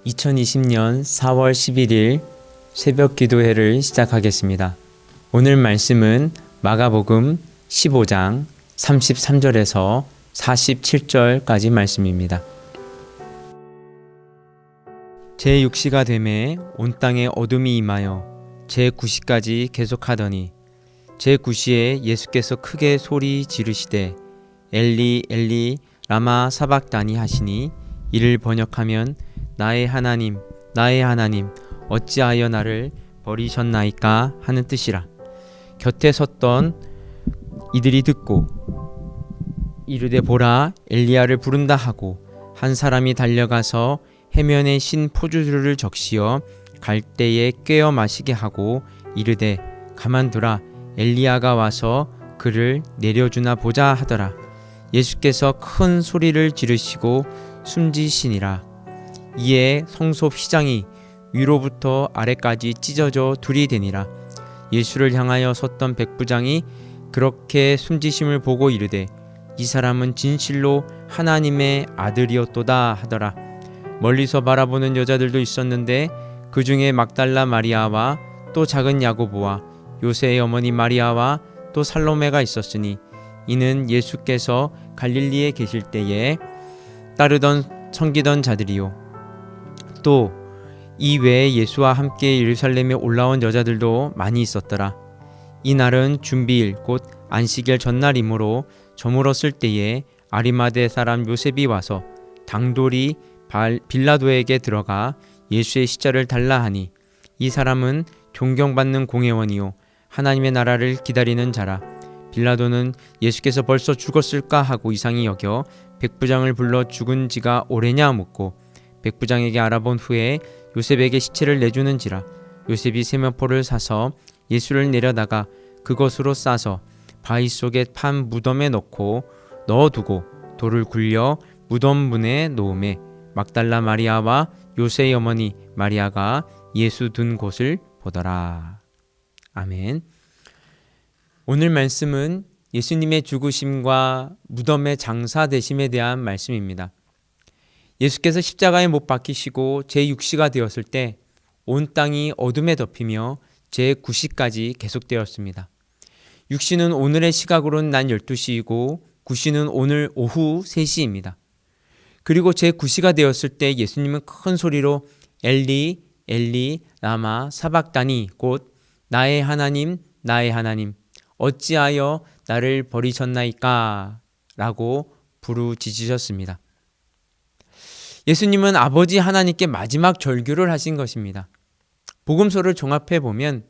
2020년 4월 11일 새벽 기도회를 시작하겠습니다. 오늘 말씀은 마가복음 15장 33절에서 47절까지 말씀입니다. 제6시가 되매 온 땅에 어둠이 임하여 제9시까지 계속하더니 제9시에 예수께서 크게 소리 지르시되 엘리 엘리 라마 사박다니 하시니 이를 번역하면 나의 하나님 나의 하나님 어찌하여 나를 버리셨나이까 하는 뜻이라. 곁에 섰던 이들이 듣고 이르되 보라 엘리야를 부른다 하고 한 사람이 달려가서 해면에 신 포도주를 적시어 갈대에 꿰어 마시게 하고 이르되 가만두라 엘리야가 와서 그를 내려주나 보자 하더라. 예수께서 큰 소리를 지르시고 숨지시니라. 이에 성소 휘장이 위로부터 아래까지 찢어져 둘이 되니라. 예수를 향하여 섰던 백부장이 그렇게 숨지심을 보고 이르되 이 사람은 진실로 하나님의 아들이었도다 하더라. 멀리서 바라보는 여자들도 있었는데 그 중에 막달라 마리아와 또 작은 야고보와 요새의 어머니 마리아와 또 살로메가 있었으니 이는 예수께서 갈릴리에 계실 때에 따르던 섬기던 자들이요 또 이 외에 예수와 함께 예루살렘에 올라온 여자들도 많이 있었더라. 이 날은 준비일 곧 안식일 전날이므로 저물었을 때에 아리마대 사람 요셉이 와서 당돌이 빌라도에게 들어가 예수의 십자를 달라 하니 이 사람은 존경받는 공회원이요 하나님의 나라를 기다리는 자라. 빌라도는 예수께서 벌써 죽었을까 하고 이상히 여겨 백부장을 불러 죽은 지가 오래냐 묻고 백부장에게 알아본 후에 요셉에게 시체를 내주는지라. 요셉이 세면포를 사서 예수를 내려다가 그것으로 싸서 바위 속에 판 무덤에 넣어두고 돌을 굴려 무덤 문에 놓음에 막달라 마리아와 요새의 어머니 마리아가 예수 둔 곳을 보더라. 아멘. 오늘 말씀은 예수님의 죽으심과 무덤의 장사되심에 대한 말씀입니다. 예수께서 십자가에 못 박히시고 제6시가 되었을 때 온 땅이 어둠에 덮이며 제9시까지 계속되었습니다. 6시는 오늘의 시각으로는 낮 12시이고 9시는 오늘 오후 3시입니다. 그리고 제9시가 되었을 때 예수님은 큰 소리로 엘리 엘리 라마 사박다니 곧 나의 하나님 나의 하나님 어찌하여 나를 버리셨나이까 라고 부르짖으셨습니다. 예수님은 아버지 하나님께 마지막 절규를 하신 것입니다. 복음서를 종합해 보면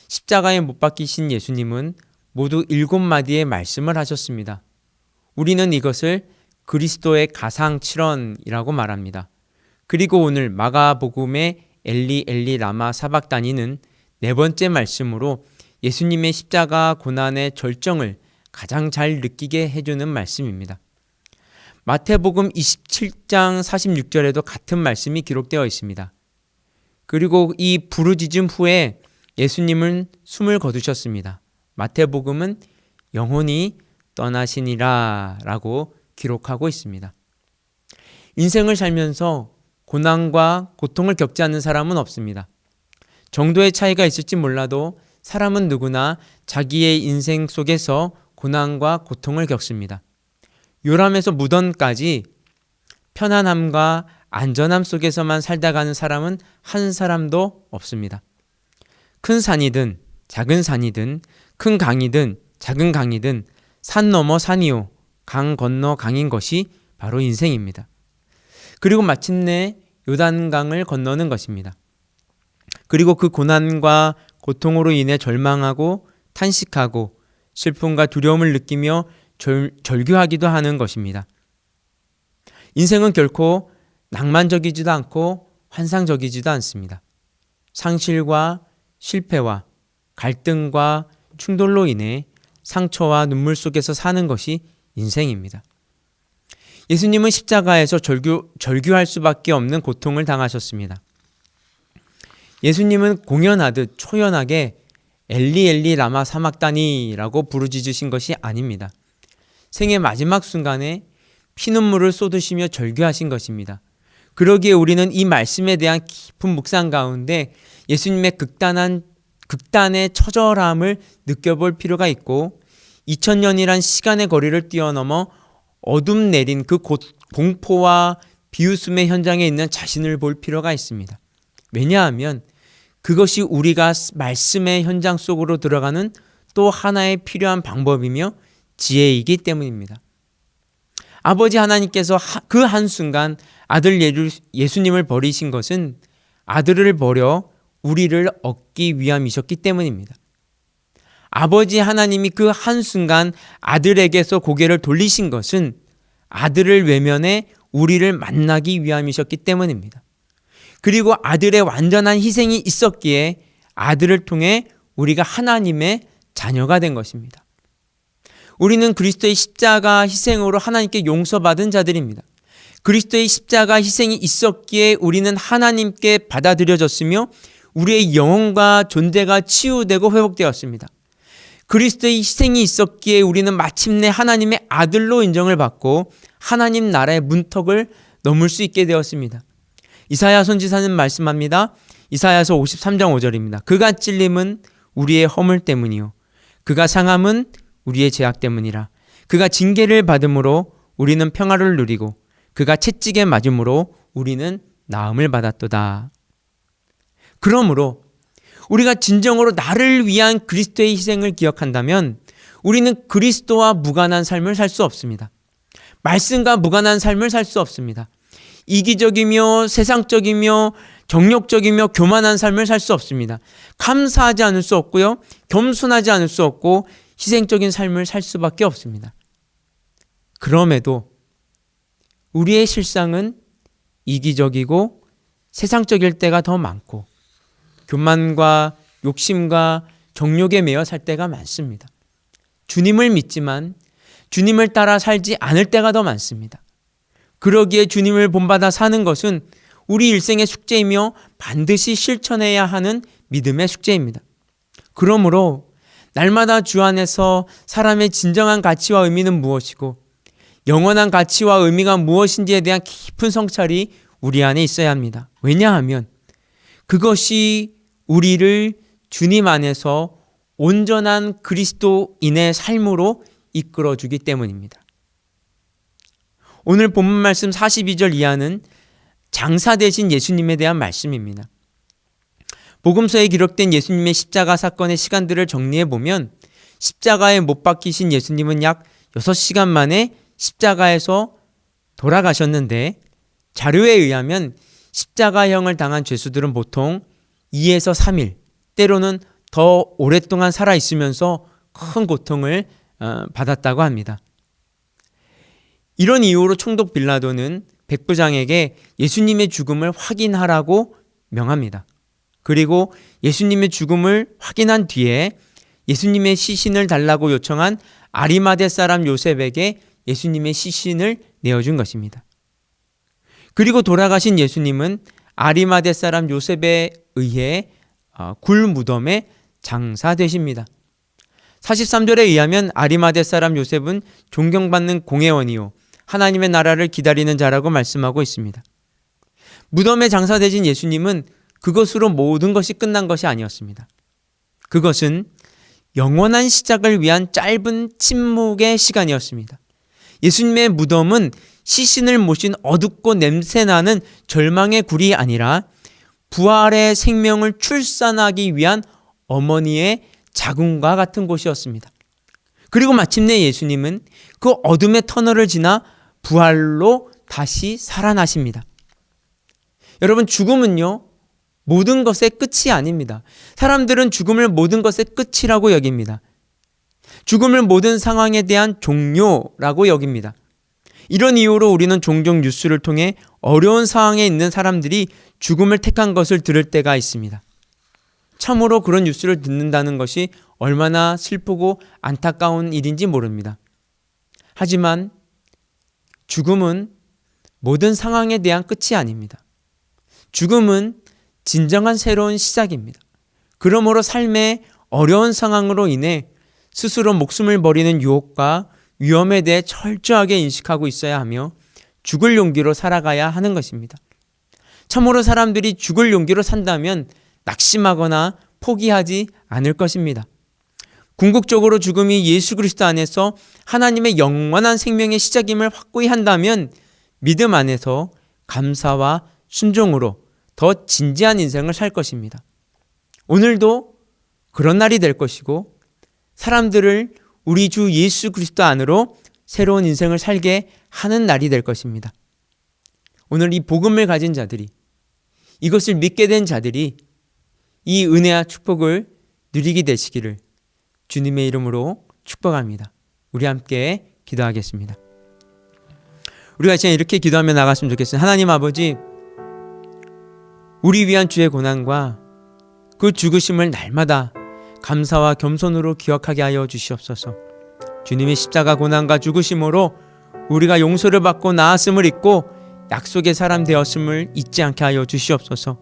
십자가에 못 박히신 예수님은 모두 7마디의 말씀을 하셨습니다. 우리는 이것을 그리스도의 가상칠언이라고 말합니다. 그리고 오늘 마가복음의 엘리 엘리 라마 사박다니는 4번째 말씀으로 예수님의 십자가 고난의 절정을 가장 잘 느끼게 해주는 말씀입니다. 마태복음 27장 46절에도 같은 말씀이 기록되어 있습니다. 그리고 이 부르짖음 후에 예수님은 숨을 거두셨습니다. 마태복음은 영혼이 떠나시니라 라고 기록하고 있습니다. 인생을 살면서 고난과 고통을 겪지 않는 사람은 없습니다. 정도의 차이가 있을지 몰라도 사람은 누구나 자기의 인생 속에서 고난과 고통을 겪습니다. 요람에서 무덤까지 편안함과 안전함 속에서만 살다 가는 사람은 한 사람도 없습니다. 큰 산이든 작은 산이든 큰 강이든 작은 강이든 산 넘어 산이요 강 건너 강인 것이 바로 인생입니다. 그리고 마침내 요단강을 건너는 것입니다. 그리고 그 고난과 고통으로 인해 절망하고 탄식하고 슬픔과 두려움을 느끼며 절규하기도 하는 것입니다. 인생은 결코 낭만적이지도 않고 환상적이지도 않습니다. 상실과 실패와 갈등과 충돌로 인해 상처와 눈물 속에서 사는 것이 인생입니다. 예수님은 십자가에서 절규할 수밖에 없는 고통을 당하셨습니다. 예수님은 공연하듯 초연하게 엘리 엘리 라마 사박다니라고 부르짖으신 것이 아닙니다. 생의 마지막 순간에 피눈물을 쏟으시며 절규하신 것입니다. 그러기에 우리는 이 말씀에 대한 깊은 묵상 가운데 예수님의 극단의 처절함을 느껴볼 필요가 있고 2000년이란 시간의 거리를 뛰어넘어 어둠 내린 그 공포와 비웃음의 현장에 있는 자신을 볼 필요가 있습니다. 왜냐하면 그것이 우리가 말씀의 현장 속으로 들어가는 또 하나의 필요한 방법이며 지혜이기 때문입니다. 아버지 하나님께서 그 한순간 아들 예수님을 버리신 것은 아들을 버려 우리를 얻기 위함이셨기 때문입니다. 아버지 하나님이 그 한순간 아들에게서 고개를 돌리신 것은 아들을 외면해 우리를 만나기 위함이셨기 때문입니다. 그리고 아들의 완전한 희생이 있었기에 아들을 통해 우리가 하나님의 자녀가 된 것입니다. 우리는 그리스도의 십자가 희생으로 하나님께 용서받은 자들입니다. 그리스도의 십자가 희생이 있었기에 우리는 하나님께 받아들여졌으며 우리의 영혼과 존재가 치유되고 회복되었습니다. 그리스도의 희생이 있었기에 우리는 마침내 하나님의 아들로 인정을 받고 하나님 나라의 문턱을 넘을 수 있게 되었습니다. 이사야 선지자는 말씀합니다. 이사야서 53장 5절입니다. 그가 찔림은 우리의 허물 때문이요 그가 상함은 우리의 죄악 때문이라. 그가 징계를 받음으로 우리는 평화를 누리고 그가 채찍에 맞음으로 우리는 나음을 받았도다. 그러므로 우리가 진정으로 나를 위한 그리스도의 희생을 기억한다면 우리는 그리스도와 무관한 삶을 살 수 없습니다. 말씀과 무관한 삶을 살 수 없습니다. 이기적이며 세상적이며 정욕적이며 교만한 삶을 살 수 없습니다. 감사하지 않을 수 없고요. 겸손하지 않을 수 없고 희생적인 삶을 살 수밖에 없습니다. 그럼에도 우리의 실상은 이기적이고 세상적일 때가 더 많고 교만과 욕심과 정욕에 매여 살 때가 많습니다. 주님을 믿지만 주님을 따라 살지 않을 때가 더 많습니다. 그러기에 주님을 본받아 사는 것은 우리 일생의 숙제이며 반드시 실천해야 하는 믿음의 숙제입니다. 그러므로 날마다 주 안에서 사람의 진정한 가치와 의미는 무엇이고 영원한 가치와 의미가 무엇인지에 대한 깊은 성찰이 우리 안에 있어야 합니다. 왜냐하면 그것이 우리를 주님 안에서 온전한 그리스도인의 삶으로 이끌어주기 때문입니다. 오늘 본문 말씀 42절 이하는 장사 되신 예수님에 대한 말씀입니다. 복음서에 기록된 예수님의 십자가 사건의 시간들을 정리해보면 십자가에 못 박히신 예수님은 약 6시간 만에 십자가에서 돌아가셨는데 자료에 의하면 십자가형을 당한 죄수들은 보통 2에서 3일 때로는 더 오랫동안 살아있으면서 큰 고통을 받았다고 합니다. 이런 이유로 총독 빌라도는 백부장에게 예수님의 죽음을 확인하라고 명합니다. 그리고 예수님의 죽음을 확인한 뒤에 예수님의 시신을 달라고 요청한 아리마대 사람 요셉에게 예수님의 시신을 내어준 것입니다. 그리고 돌아가신 예수님은 아리마대 사람 요셉에 의해 굴 무덤에 장사되십니다. 43절에 의하면 아리마대 사람 요셉은 존경받는 공회원이요 하나님의 나라를 기다리는 자라고 말씀하고 있습니다. 무덤에 장사되신 예수님은 그것으로 모든 것이 끝난 것이 아니었습니다. 그것은 영원한 시작을 위한 짧은 침묵의 시간이었습니다. 예수님의 무덤은 시신을 모신 어둡고 냄새나는 절망의 굴이 아니라 부활의 생명을 출산하기 위한 어머니의 자궁과 같은 곳이었습니다. 그리고 마침내 예수님은 그 어둠의 터널을 지나 부활로 다시 살아나십니다. 여러분, 죽음은요, 모든 것의 끝이 아닙니다. 사람들은 죽음을 모든 것의 끝이라고 여깁니다. 죽음을 모든 상황에 대한 종료라고 여깁니다. 이런 이유로 우리는 종종 뉴스를 통해 어려운 상황에 있는 사람들이 죽음을 택한 것을 들을 때가 있습니다. 참으로 그런 뉴스를 듣는다는 것이 얼마나 슬프고 안타까운 일인지 모릅니다. 하지만 죽음은 모든 상황에 대한 끝이 아닙니다. 죽음은 진정한 새로운 시작입니다. 그러므로 삶의 어려운 상황으로 인해 스스로 목숨을 버리는 유혹과 위험에 대해 철저하게 인식하고 있어야 하며 죽을 용기로 살아가야 하는 것입니다. 참으로 사람들이 죽을 용기로 산다면 낙심하거나 포기하지 않을 것입니다. 궁극적으로 죽음이 예수 그리스도 안에서 하나님의 영원한 생명의 시작임을 확고히 한다면 믿음 안에서 감사와 순종으로 더 진지한 인생을 살 것입니다. 오늘도 그런 날이 될 것이고 사람들을 우리 주 예수 그리스도 안으로 새로운 인생을 살게 하는 날이 될 것입니다. 오늘 이 복음을 가진 자들이, 이것을 믿게 된 자들이 이 은혜와 축복을 누리게 되시기를 주님의 이름으로 축복합니다. 우리 함께 기도하겠습니다. 우리가 이제 이렇게 기도하며 나갔으면 좋겠어요. 하나님 아버지, 우리 위한 주의 고난과 그 죽으심을 날마다 감사와 겸손으로 기억하게 하여 주시옵소서. 주님의 십자가 고난과 죽으심으로 우리가 용서를 받고 나았음을 잊고 약속의 사람 되었음을 잊지 않게 하여 주시옵소서.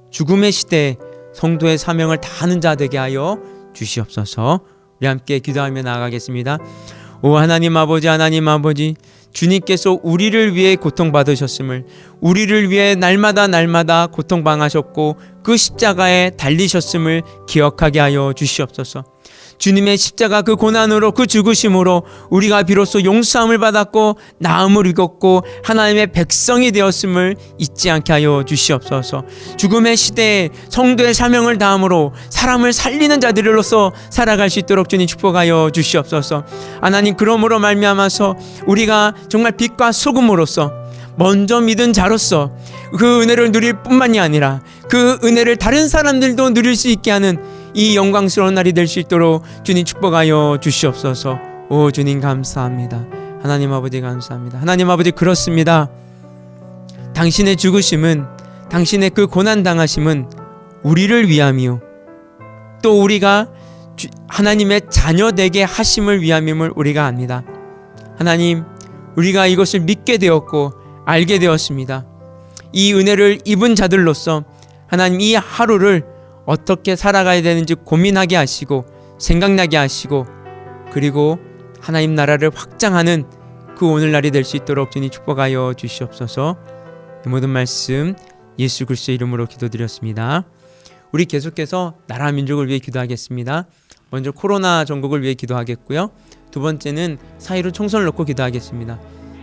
죽음의 시대에 성도의 사명을 다하는 자 되게 하여 주시옵소서. 우리 함께 기도하며 나아가겠습니다. 오 하나님 아버지, 하나님 아버지, 주님께서 우리를 위해 고통받으셨음을, 우리를 위해 날마다 고통당하셨고 그 십자가에 달리셨음을 기억하게 하여 주시옵소서. 주님의 십자가 그 고난으로, 그 죽으심으로 우리가 비로소 용서함을 받았고 나음을 입었고 하나님의 백성이 되었음을 잊지 않게 하여 주시옵소서. 죽음의 시대에 성도의 사명을 다함으로 사람을 살리는 자들로서 살아갈 수 있도록 주님 축복하여 주시옵소서. 하나님, 그러므로 말미암아서 우리가 정말 빛과 소금으로서 먼저 믿은 자로서 그 은혜를 누릴 뿐만이 아니라 그 은혜를 다른 사람들도 누릴 수 있게 하는 이 영광스러운 날이 될 수 있도록 주님 축복하여 주시옵소서. 오 주님 감사합니다. 하나님 아버지 감사합니다. 하나님 아버지, 그렇습니다. 당신의 죽으심은, 당신의 그 고난 당하심은 우리를 위함이요 또 우리가 하나님의 자녀 되게 하심을 위함임을 우리가 압니다. 하나님, 우리가 이것을 믿게 되었고 알게 되었습니다. 이 은혜를 입은 자들로서 하나님, 이 하루를 어떻게 살아가야 되는지 고민하게 하시고 생각나게 하시고, 그리고 하나님 나라를 확장하는 그 오늘날이 될 수 있도록 주님 축복하여 주시옵소서. 이 모든 말씀 예수 그리스도의 이름으로 기도드렸습니다. 우리 계속해서 나라 민족을 위해 기도하겠습니다. 먼저 코로나 전국을 위해 기도하겠고요. 두 번째는 4.15 총선을 놓고 기도하겠습니다.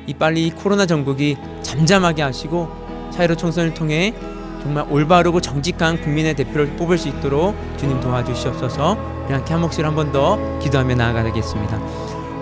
이 빨리 코로나 전국이 잠잠하게 하시고 4.15 총선을 통해 정말 올바르고 정직한 국민의 대표를 뽑을 수 있도록 주님 도와주시옵소서. 이렇게 한 목소리 한 번 더 기도하며 나아가겠습니다.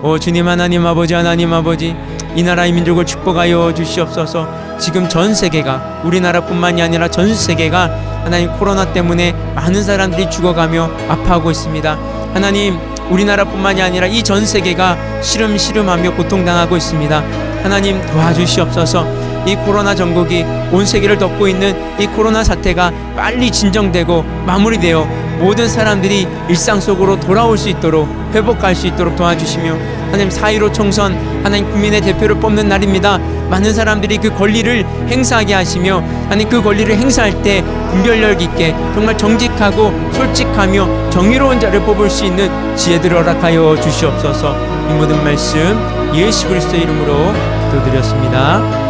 오 주님, 하나님 아버지, 하나님 아버지, 이 나라의 민족을 축복하여 주시옵소서. 지금 전 세계가, 우리나라뿐만이 아니라 전 세계가 하나님 코로나 때문에 많은 사람들이 죽어가며 아파하고 있습니다. 하나님, 우리나라뿐만이 아니라 이 전 세계가 시름시름하며 고통당하고 있습니다. 하나님 도와주시옵소서. 이 코로나 전국이 온 세계를 덮고 있는 이 코로나 사태가 빨리 진정되고 마무리되어 모든 사람들이 일상 속으로 돌아올 수 있도록, 회복할 수 있도록 도와주시며, 하나님 4.15 총선, 하나님 국민의 대표를 뽑는 날입니다. 많은 사람들이 그 권리를 행사하게 하시며, 하나님 그 권리를 행사할 때 분별력 있게 정말 정직하고 솔직하며 정의로운 자를 뽑을 수 있는 지혜들을 허락하여 주시옵소서. 이 모든 말씀 예수 그리스도의 이름으로 기도드렸습니다.